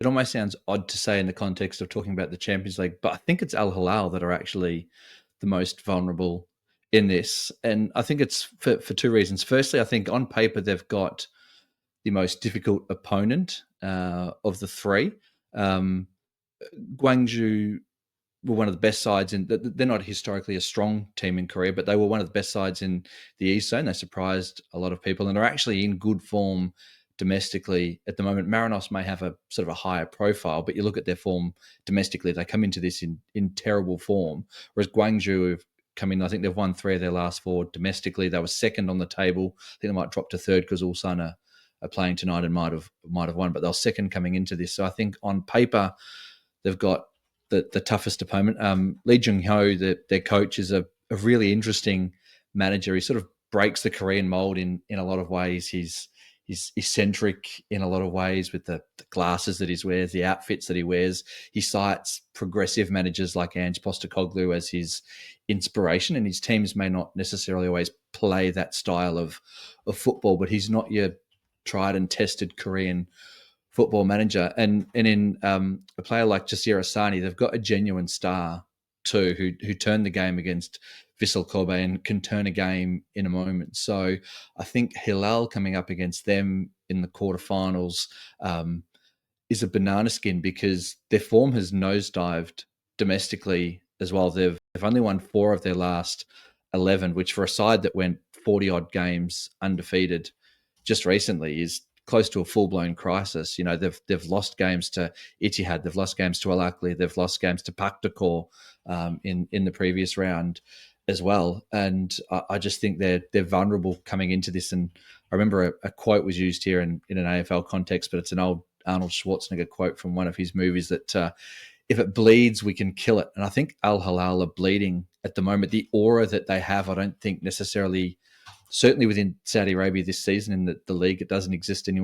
it almost sounds odd to say in the context of talking about the Champions League, but I think it's Al Hilal that are actually the most vulnerable in this. And I think it's for two reasons. Firstly, I think on paper they've got the most difficult opponent of the three. Um, Gwangju were one of the best sides in. They're not historically a strong team in Korea, but they were one of the best sides in the East Zone. They surprised a lot of people and are actually in good form domestically at the moment. Marinos may have a sort of a higher profile, but you look at their form domestically, they come into this in terrible form. Whereas Gwangju have come in, I think they've won 3 of their last 4 domestically. They were second on the table. I think they might drop to third because Ulsan are playing tonight and might have won, but they're second coming into this. So I think on paper they've got the toughest opponent. Lee Jung-ho, their coach, is a really interesting manager. He sort of breaks the Korean mold in a lot of ways. He's eccentric in a lot of ways with the glasses that he wears, the outfits that he wears. He cites progressive managers like Ange Postecoglou as his inspiration, and his teams may not necessarily always play that style of football, but he's not your tried and tested Korean football manager. And in a player like Jasir Asani, they've got a genuine star too, who turned the game against Vissel Kobe and can turn a game in a moment. So I think Hilal coming up against them in the quarterfinals is a banana skin because their form has nosedived domestically as well. They've only won 4 of their last 11, which for a side that went 40 odd games undefeated just recently is close to a full-blown crisis. You know, they've lost games to Etihad, they've lost games to Al Ahly, they've lost games to Paktakor in the previous round as well. And I just think they're vulnerable coming into this. And I remember a quote was used here in an AFL context, but it's an old Arnold Schwarzenegger quote from one of his movies that if it bleeds, we can kill it. And I think Al Hilal are bleeding at the moment. The aura that they have, I don't think necessarily, certainly within Saudi Arabia this season in the league, it doesn't exist anymore.